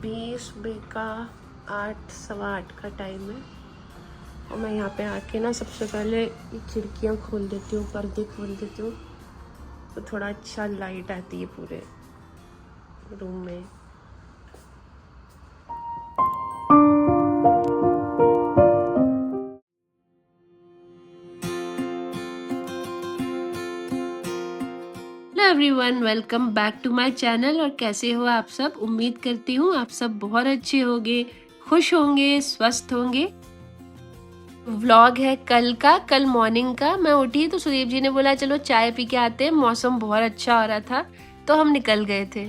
अभी सुबह का 8 सवा 8 का टाइम है और मैं यहाँ पे आके ना सबसे पहले खिड़कियाँ खोल देती हूँ, पर्दे खोल देती हूँ तो थोड़ा अच्छा लाइट आती है पूरे रूम में। Hello everyone, welcome back to my channel. और कैसे हो आप सब? उम्मीद करती हूँ आप सब बहुत अच्छे होंगे, खुश होंगे, स्वस्थ होंगे। व्लॉग है कल मॉर्निंग का। मैं उठी तो सुदीप जी ने बोला चलो चाय पी के आते हैं, मौसम बहुत अच्छा हो रहा था तो हम निकल गए थे।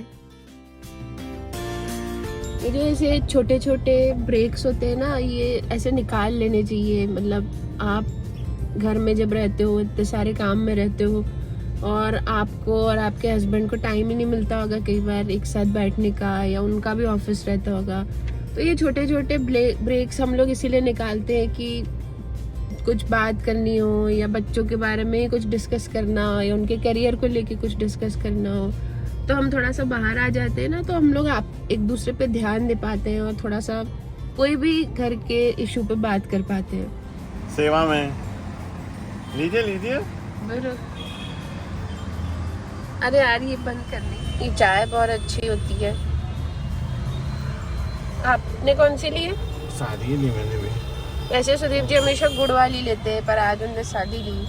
ये जो ऐसे छोटे छोटे ब्रेक्स होते हैं ना, ये ऐसे निकाल लेने चाहिए। मतलब आप घर में जब रहते हो, इतने सारे काम में रहते हो और आपको और आपके हस्बैंड को टाइम ही नहीं मिलता होगा कई बार एक साथ बैठने का, या उनका भी ऑफिस रहता होगा, तो ये छोटे छोटे ब्रेक्स हम लोग इसीलिए निकालते हैं कि कुछ बात करनी हो या बच्चों के बारे में कुछ डिस्कस करना हो या उनके करियर को लेके कुछ डिस्कस करना हो, तो हम थोड़ा सा बाहर आ जाते हैं ना, तो हम लोग एक दूसरे पे ध्यान दे पाते हैं और थोड़ा सा कोई भी घर के इशू पे बात कर पाते हैं। सेवा में लीजिए अरे यार ये बंद करनी। ये चाय बहुत अच्छी होती है। आपने कौन सी ली है? सादी ली मैंने भी। वैसे सुदीप जी हमेशा गुड़ वाली लेते हैं पर आज उन्होंने सादी ली।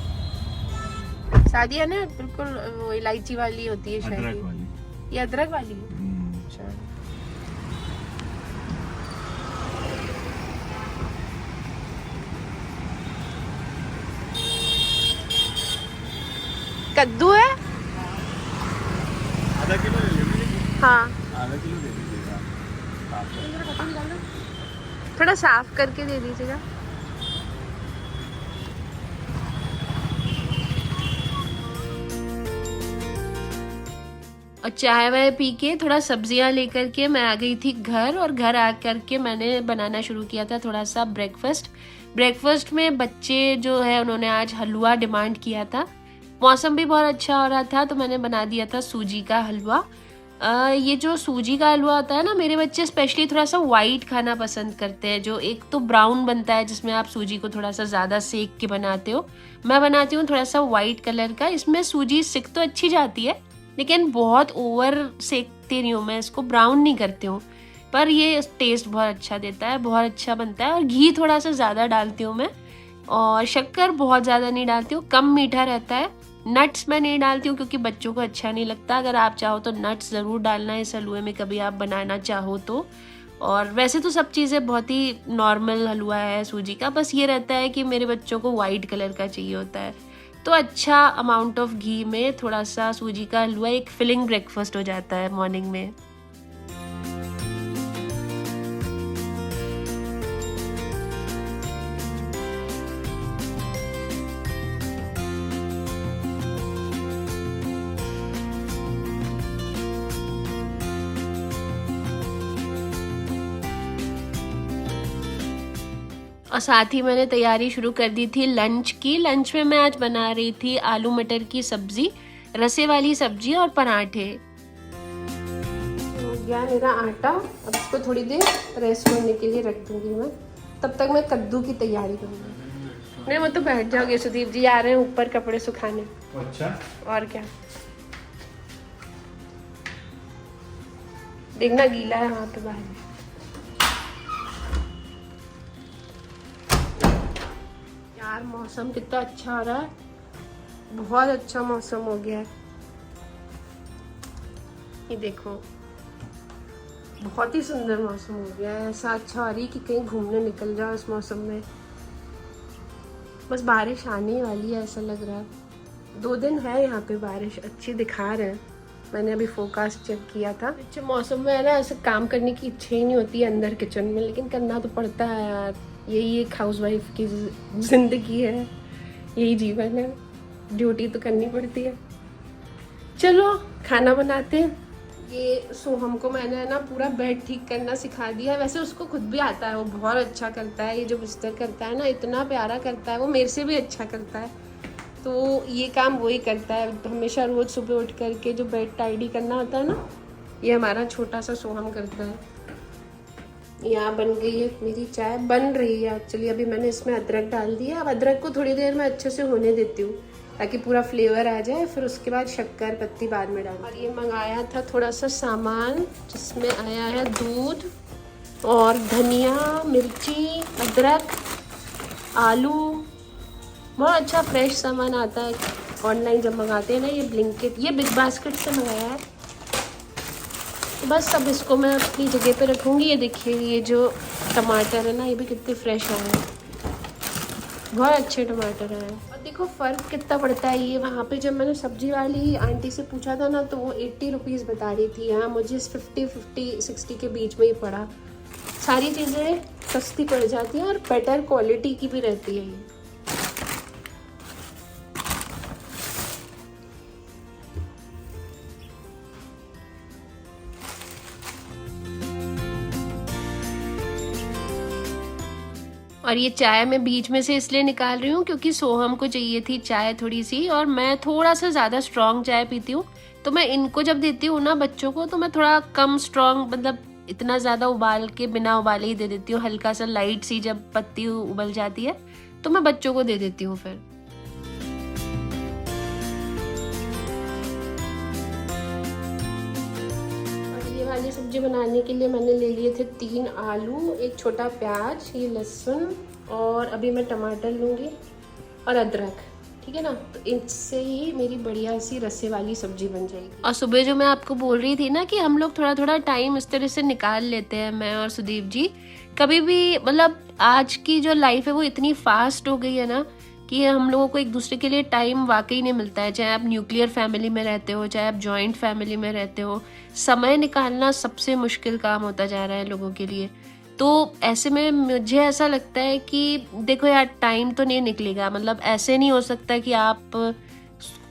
सादी है ना, बिल्कुल वो इलायची वाली होती है शायद। अदरक वाली। ये अदरक वाली है। अच्छा, कद्दू है। आधा किलो ले लीजिए। हाँ, आधा किलो दे दीजिएगा। थोड़ा साफ करके दे दीजिएगा। और चाय वाय पी के थोड़ा सब्जियां लेकर के मैं आ गई थी घर, और घर आ करके मैंने बनाना शुरू किया था थोड़ा सा ब्रेकफास्ट में बच्चे जो है उन्होंने आज हलवा डिमांड किया था। मौसम भी बहुत अच्छा हो रहा था तो मैंने बना दिया था सूजी का हलवा। ये जो सूजी का हलवा होता है ना, मेरे बच्चे स्पेशली थोड़ा सा वाइट खाना पसंद करते हैं। जो एक तो ब्राउन बनता है जिसमें आप सूजी को थोड़ा सा ज़्यादा सेक के बनाते हो, मैं बनाती हूँ थोड़ा सा वाइट कलर का। इसमें सूजी सिक तो अच्छी जाती है लेकिन बहुत ओवर सेकती नहीं हूँ मैं, इसको ब्राउन नहीं करती हूँ, पर ये टेस्ट बहुत अच्छा देता है, बहुत अच्छा बनता है। और घी थोड़ा सा ज़्यादा डालती हूँ मैं, और शक्कर बहुत ज़्यादा नहीं डालती हूँ, कम मीठा रहता है। नट्स मैं नहीं डालती हूँ क्योंकि बच्चों को अच्छा नहीं लगता। अगर आप चाहो तो नट्स ज़रूर डालना है इस हलवे में, कभी आप बनाना चाहो तो। और वैसे तो सब चीज़ें बहुत ही नॉर्मल हलवा है सूजी का, बस ये रहता है कि मेरे बच्चों को वाइट कलर का चाहिए होता है, तो अच्छा अमाउंट ऑफ घी में थोड़ा सा सूजी का हलवा एक फिलिंग ब्रेकफास्ट हो जाता है मॉर्निंग में। और साथ ही मैंने तैयारी शुरू कर दी थी लंच की। लंच में मैं आज बना रही थी आलू मटर की सब्जी, रसे वाली सब्जी और पराठे। हो गया मेरा आटा, अब इसको थोड़ी देर रेस्ट होने के लिए रख दूंगी मैं। तब तक मैं कद्दू की तैयारी करूंगी। नहीं, वो तो बैठ जाओगे, सुदीप जी आ रहे हैं ऊपर कपड़े सुखाने। अच्छा, और क्या, देखना गीला है वहाँ पे बाहर। यार मौसम कितना अच्छा हो रहा है, बहुत अच्छा मौसम हो गया है। ये देखो, बहुत ही सुंदर मौसम हो गया है। ऐसा अच्छा हो रही है कि कहीं घूमने निकल जाओ इस मौसम में। बस बारिश आने वाली है ऐसा लग रहा है। 2 दिन है यहाँ पे बारिश अच्छी दिखा रहे हैं, मैंने अभी फोरकास्ट चेक किया था। अच्छे मौसम में है ना, ऐसे काम करने की इच्छा ही नहीं होती है अंदर किचन में, लेकिन करना तो पड़ता है यार। यही एक हाउसवाइफ की जिंदगी है, यही जीवन है, ड्यूटी तो करनी पड़ती है। चलो खाना बनाते हैं। ये सोहम को मैंने ना पूरा बेड ठीक करना सिखा दिया है। वैसे उसको खुद भी आता है, वो बहुत अच्छा करता है। ये जो बिस्तर करता है ना, इतना प्यारा करता है, वो मेरे से भी अच्छा करता है। तो ये काम वही करता है हमेशा। रोज़ सुबह उठ करके जो बेड टाइडी करना होता है ना, ये हमारा छोटा सा सोहम करता है। यहाँ बन गई है मेरी चाय, बन रही है एक्चुअली। अभी मैंने इसमें अदरक डाल दिया। अब अदरक को थोड़ी देर में अच्छे से होने देती हूँ ताकि पूरा फ्लेवर आ जाए, फिर उसके बाद शक्कर पत्ती बाद में डाल। और ये मंगाया था थोड़ा सा सामान, जिसमें आया है दूध और धनिया, मिर्ची, अदरक, आलू। बहुत अच्छा फ्रेश सामान आता है ऑनलाइन जब मंगाते हैं ना। ये ब्लिंकिट, ये बिग बास्केट से मंगाया है। तो बस अब इसको मैं अपनी जगह पे रखूँगी। ये देखिए, ये जो टमाटर है ना, ये भी कितने फ्रेश आए हैं, बहुत अच्छे टमाटर हैं। और देखो फ़र्क कितना पड़ता है। ये वहाँ पे जब मैंने सब्जी वाली आंटी से पूछा था ना, तो वो 80 रुपीज़ बता रही थी। यहाँ मुझे 50-60 के बीच में ही पड़ा। सारी चीज़ें सस्ती पड़ जाती हैं और बेटर क्वालिटी की भी रहती है ये। और ये चाय मैं बीच में से इसलिए निकाल रही हूँ क्योंकि सोहम को चाहिए थी चाय थोड़ी सी, और मैं थोड़ा सा ज़्यादा स्ट्रॉन्ग चाय पीती हूँ। तो मैं इनको जब देती हूँ ना बच्चों को, तो मैं थोड़ा कम स्ट्रॉन्ग, मतलब इतना ज़्यादा उबाल के बिना उबाले ही दे देती हूँ। हल्का सा लाइट सी जब पत्ती उबल जाती है तो मैं बच्चों को दे देती हूँ फिर। वाली सब्जी बनाने के लिए मैंने ले लिए थे 3 आलू, एक छोटा प्याज, ये लहसुन, और अभी मैं टमाटर लूँगी और अदरक। ठीक है ना, तो इससे ही मेरी बढ़िया सी रस्से वाली सब्जी बन जाएगी। और सुबह जो मैं आपको बोल रही थी ना कि हम लोग थोड़ा थोड़ा टाइम इस तरह से निकाल लेते हैं, मैं और सुदीप जी। कभी भी, मतलब आज की जो लाइफ है वो इतनी फास्ट हो गई है ना कि हम लोगों को एक दूसरे के लिए टाइम वाकई नहीं मिलता है। चाहे आप न्यूक्लियर फैमिली में रहते हो, चाहे आप जॉइंट फैमिली में रहते हो, समय निकालना सबसे मुश्किल काम होता जा रहा है लोगों के लिए। तो ऐसे में मुझे ऐसा लगता है कि देखो यार, टाइम तो नहीं निकलेगा। मतलब ऐसे नहीं हो सकता कि आप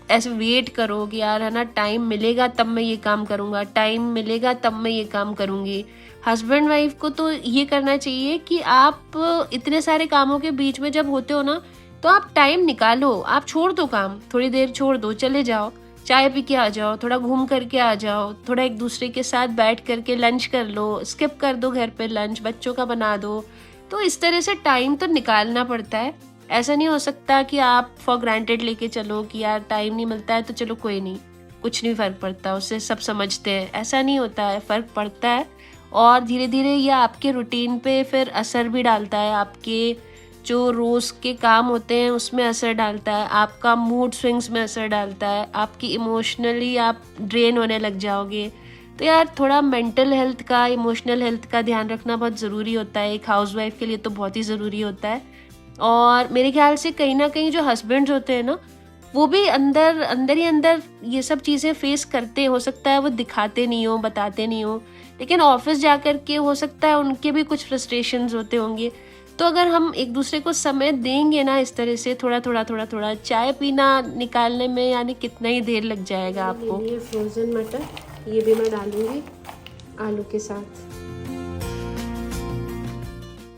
ऐसे वेट करो कि यार है ना, टाइम मिलेगा तब मैं ये काम करूँगा, टाइम मिलेगा तब मैं ये काम करूँगी। हस्बैंड वाइफ को तो ये करना चाहिए कि आप इतने सारे कामों के बीच में जब होते हो ना, तो आप टाइम निकालो। आप छोड़ दो काम, थोड़ी देर छोड़ दो, चले जाओ, चाय पी के आ जाओ, थोड़ा घूम करके आ जाओ, थोड़ा एक दूसरे के साथ बैठ करके लंच कर लो, स्किप कर दो घर पे लंच, बच्चों का बना दो। तो इस तरह से टाइम तो निकालना पड़ता है। ऐसा नहीं हो सकता कि आप फॉर ग्रांटेड लेके चलो कि यार टाइम नहीं मिलता है तो चलो कोई नहीं, कुछ नहीं फ़र्क पड़ता, उससे सब समझते हैं। ऐसा नहीं होता है, फ़र्क पड़ता है। और धीरे धीरे ये आपके रूटीन पे फिर असर भी डालता है, आपके जो रोज़ के काम होते हैं उसमें असर डालता है, आपका मूड स्विंग्स में असर डालता है, आपकी इमोशनली आप ड्रेन होने लग जाओगे। तो यार थोड़ा मेंटल हेल्थ का, इमोशनल हेल्थ का ध्यान रखना बहुत ज़रूरी होता है। एक हाउसवाइफ के लिए तो बहुत ही ज़रूरी होता है। और मेरे ख्याल से कहीं ना कहीं जो हस्बैंड्स होते हैं ना, वो भी अंदर अंदर ही अंदर ये सब चीज़ें फेस करते, हो सकता है वो दिखाते नहीं हो, बताते नहीं हो, लेकिन ऑफिस जा कर के हो सकता है उनके भी कुछ फ्रस्ट्रेशंस होते होंगे। तो अगर हम एक दूसरे को समय देंगे ना इस तरह से, थोड़ा थोड़ा थोड़ा थोड़ा, चाय पीना निकालने में यानी कितना ही देर लग जाएगा आपको। ये फ्रोजन मटर, ये भी मैं डालूंगी आलू के साथ।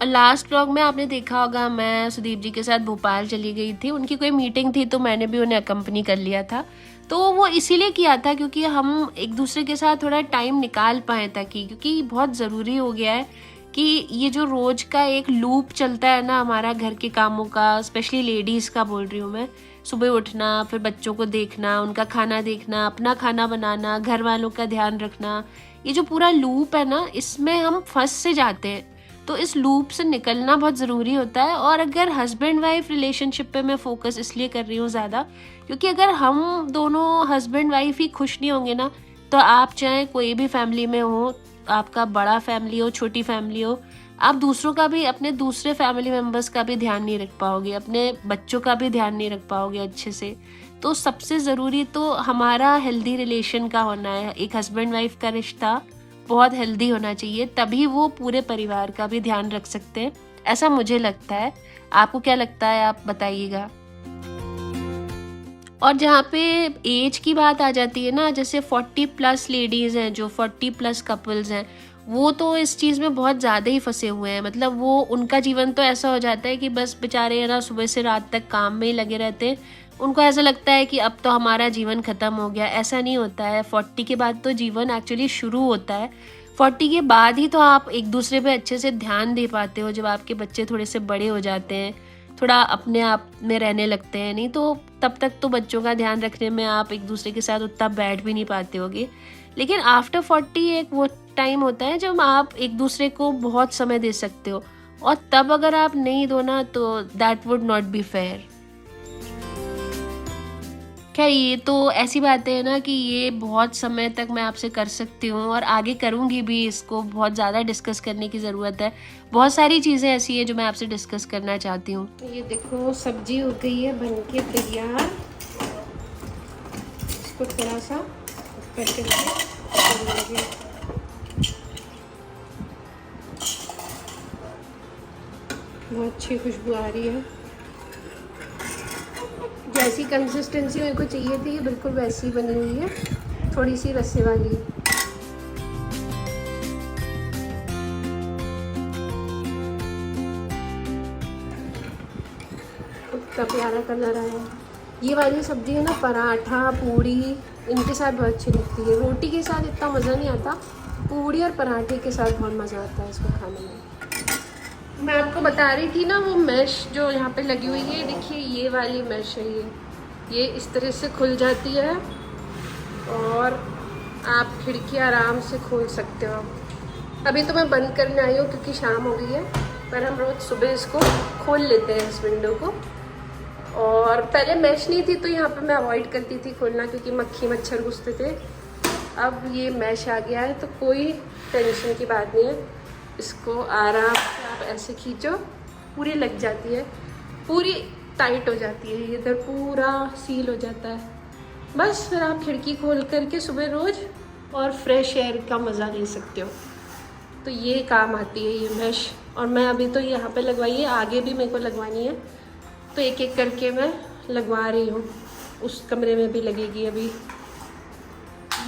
लास्ट व्लॉग में आपने देखा होगा मैं सुदीप जी के साथ भोपाल चली गई थी। उनकी कोई मीटिंग थी तो मैंने भी उन्हें अकम्पनी कर लिया था। तो वो इसीलिए किया था क्योंकि हम एक दूसरे के साथ थोड़ा टाइम निकाल पाए, ताकि क्योंकि बहुत ज़रूरी हो गया है कि ये जो रोज़ का एक लूप चलता है ना हमारा घर के कामों का, स्पेशली लेडीज़ का बोल रही हूँ मैं, सुबह उठना, फिर बच्चों को देखना, उनका खाना देखना, अपना खाना बनाना, घर वालों का ध्यान रखना, ये जो पूरा लूप है ना, इसमें हम फंस से जाते हैं। तो इस लूप से निकलना बहुत ज़रूरी होता है। और अगर हस्बैंड वाइफ रिलेशनशिप पे मैं फोकस इसलिए कर रही हूँ ज़्यादा, क्योंकि अगर हम दोनों हस्बैंड वाइफ ही खुश नहीं होंगे ना, तो आप चाहे कोई भी फैमिली में हो, आपका बड़ा फैमिली हो, छोटी फैमिली हो, आप दूसरों का भी, अपने दूसरे फैमिली मेम्बर्स का भी ध्यान नहीं रख पाओगे, अपने बच्चों का भी ध्यान नहीं रख पाओगे अच्छे से। तो सबसे ज़रूरी तो हमारा हेल्दी रिलेशन का होना है। एक हस्बैंड वाइफ का रिश्ता बहुत हेल्दी होना चाहिए, तभी वो पूरे परिवार का भी ध्यान रख सकते हैं, ऐसा मुझे लगता है। आपको क्या लगता है, आप बताइएगा। और जहाँ पे एज की बात आ जाती है ना, जैसे 40+ लेडीज़ हैं, जो 40+ कपल्स हैं, वो तो इस चीज़ में बहुत ज़्यादा ही फंसे हुए हैं। मतलब वो, उनका जीवन तो ऐसा हो जाता है कि बस बेचारे है ना सुबह से रात तक काम में ही लगे रहते हैं। उनको ऐसा लगता है कि अब तो हमारा जीवन ख़त्म हो गया। ऐसा नहीं होता है, 40 के बाद तो जीवन एक्चुअली शुरू होता है। 40 के बाद ही तो आप एक दूसरे पे अच्छे से ध्यान दे पाते हो, जब आपके बच्चे थोड़े से बड़े हो जाते हैं, थोड़ा अपने आप में रहने लगते हैं। नहीं तो तब तक तो बच्चों का ध्यान रखने में आप एक दूसरे के साथ उतना बैठ भी नहीं पाते होगे। लेकिन आफ्टर 40 एक वो टाइम होता है जब आप एक दूसरे को बहुत समय दे सकते हो, और तब अगर आप नहीं दो ना तो that would not be fair. खैर ये तो ऐसी बातें है ना कि ये बहुत समय तक मैं आपसे कर सकती हूँ और आगे करूँगी भी। इसको बहुत ज़्यादा डिस्कस करने की ज़रूरत है, बहुत सारी चीज़ें ऐसी है जो मैं आपसे डिस्कस करना चाहती हूँ। ये देखो सब्जी हो गई है बन के तैयार। इसको थोड़ा सा बहुत अच्छी खुशबू आ रही है। जैसी कंसिस्टेंसी मेरे को चाहिए थी बिल्कुल वैसी बनी हुई है, थोड़ी सी रस्से वाली। कितना प्यारा कलर आया। ये वाली सब्जी है ना, पराठा पूड़ी इनके साथ बहुत अच्छी लगती है। रोटी के साथ इतना मज़ा नहीं आता, पूड़ी और पराठे के साथ बहुत मज़ा आता है इसको खाने में। मैं आपको बता रही थी ना वो मैश जो यहाँ पे लगी हुई है, देखिए ये वाली मैश है। ये इस तरह से खुल जाती है और आप खिड़की आराम से खोल सकते हो। अभी तो मैं बंद करने आई हूँ क्योंकि शाम हो गई है, पर हम रोज़ सुबह इसको खोल लेते हैं इस विंडो को। और पहले मैश नहीं थी तो यहाँ पे मैं अवॉइड करती थी खोलना क्योंकि मक्खी मच्छर घुसते थे। अब ये मैश आ गया है तो कोई टेंशन की बात नहीं है। इसको आराम से आप ऐसे खींचो, पूरी लग जाती है, पूरी टाइट हो जाती है, इधर पूरा सील हो जाता है। बस फिर आप खिड़की खोल करके सुबह रोज़ और फ्रेश एयर का मज़ा ले सकते हो। तो ये काम आती है ये मैश। और मैं अभी तो यहाँ पे लगवाई है, आगे भी मेरे को लगवानी है, तो एक एक करके मैं लगवा रही हूँ। उस कमरे में भी लगेगी अभी।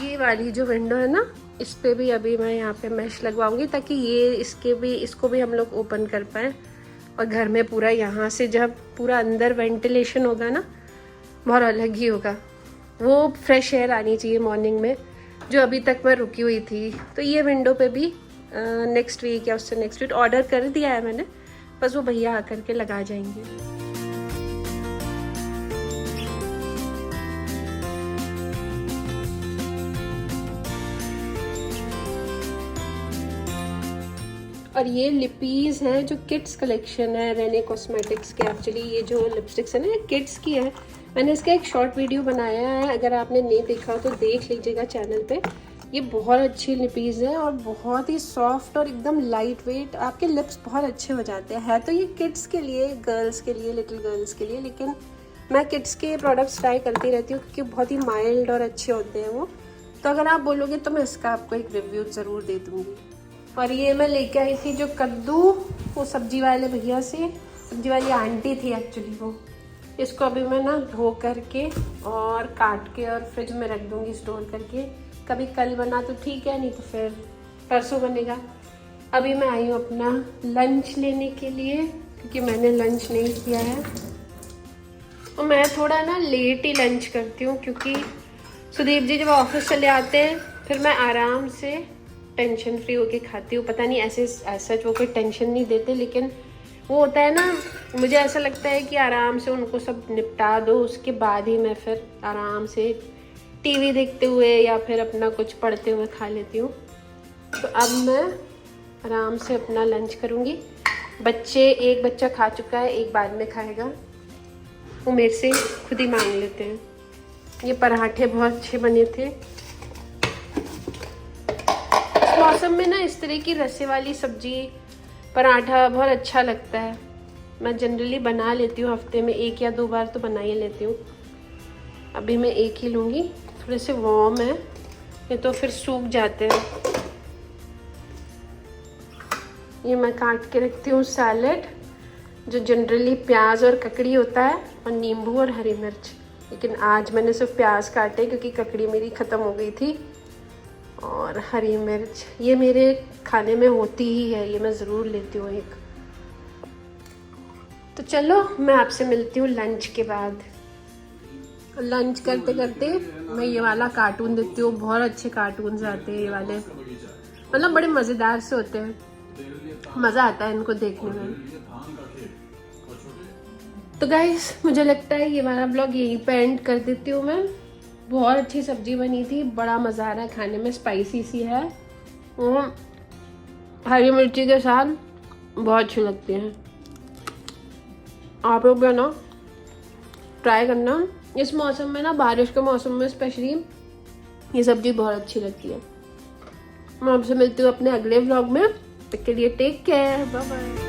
ये वाली जो विंडो है ना, इस पे भी अभी मैं यहाँ पे मैश लगवाऊंगी ताकि ये इसको भी हम लोग ओपन कर पाएँ। और घर में पूरा यहाँ से जब पूरा अंदर वेंटिलेशन होगा ना, बहुत अलग ही होगा। वो फ्रेश एयर आनी चाहिए मॉर्निंग में, जो अभी तक मैं रुकी हुई थी। तो ये विंडो पे भी नेक्स्ट वीक या उससे नेक्स्ट वीक ऑर्डर कर दिया है मैंने, बस वो भैया आकर के लगा जाएंगे। और ये लिपीज़ हैं जो किड्स कलेक्शन है रेने कॉस्मेटिक्स के। एक्चुअली ये जो लिपस्टिक्स है ना, ये किड्स की है। मैंने इसका एक शॉर्ट वीडियो बनाया है, अगर आपने नहीं देखा तो देख लीजिएगा चैनल पे। ये बहुत अच्छी लिपीज़ है और बहुत ही सॉफ्ट और एकदम लाइट वेट, आपके लिप्स बहुत अच्छे हो जाते हैं। है तो ये किड्स के लिए, गर्ल्स के लिए, लिटिल गर्ल्स के लिए, लेकिन मैं किड्स के प्रोडक्ट्स ट्राई करती रहती हूँ क्योंकि बहुत ही माइल्ड और अच्छे होते हैं वो। तो अगर आप बोलोगे तो मैं इसका आपको एक रिव्यू ज़रूर दे दूँगी। और ये मैं लेके आई थी जो कद्दू, वो सब्जी वाले भैया से, सब्जी वाली आंटी थी एक्चुअली वो। इसको अभी मैं ना धो करके और काट के और फ्रिज में रख दूँगी स्टोर करके। कभी कल बना तो ठीक है, नहीं तो फिर परसों बनेगा। अभी मैं आई हूँ अपना लंच लेने के लिए क्योंकि मैंने लंच नहीं किया है। और मैं थोड़ा ना लेट ही लंच करती हूँ क्योंकि सुदीप जी जब ऑफिस चले आते हैं फिर मैं आराम से टेंशन फ्री होके खाती हूँ। पता नहीं ऐसा वो कोई टेंशन नहीं देते, लेकिन वो होता है ना, मुझे ऐसा लगता है कि आराम से उनको सब निपटा दो, उसके बाद ही मैं फिर आराम से टीवी देखते हुए या फिर अपना कुछ पढ़ते हुए खा लेती हूँ। तो अब मैं आराम से अपना लंच करूँगी। एक बच्चा खा चुका है, एक बाद में खाएगा। वो मेरे से खुद ही मांग लेते हैं। ये पराठे बहुत अच्छे बने थे। मौसम में ना इस तरह की रसे वाली सब्जी, पराठा बहुत अच्छा लगता है। मैं जनरली बना लेती हूँ, हफ्ते में 1 या 2 बार तो बना ही लेती हूँ। अभी मैं एक ही लूँगी, थोड़े से वार्म है, ये तो फिर सूख जाते हैं। ये मैं काट के रखती हूँ सैलेड, जो जनरली प्याज और ककड़ी होता है और नींबू और हरी मिर्च, लेकिन आज मैंने सिर्फ प्याज काटे क्योंकि ककड़ी मेरी ख़त्म हो गई थी। और हरी मिर्च ये मेरे खाने में होती ही है, ये मैं ज़रूर लेती हूँ एक। तो चलो मैं आपसे मिलती हूँ लंच के बाद। लंच करते करते मैं ये वाला कार्टून देखती हूँ, बहुत अच्छे कार्टून्स आते हैं ये वाले। मतलब बड़े मज़ेदार से होते हैं, मज़ा आता है इनको देखने में। तो गाइस मुझे लगता है ये हमारा ब्लॉग यहीं पे एंड कर देती हूँ मैं। बहुत अच्छी सब्जी बनी थी, बड़ा मज़ा आ रहा है खाने में, स्पाइसी सी है, हरी मिर्ची के साथ बहुत अच्छी लगती है। आप लोग भी ना ट्राई करना इस मौसम में ना, बारिश के मौसम में स्पेशली ये सब्जी बहुत अच्छी लगती है। मैं आपसे मिलती हूँ अपने अगले व्लॉग में, तब तक के लिए टेक केयर, बाय बाय।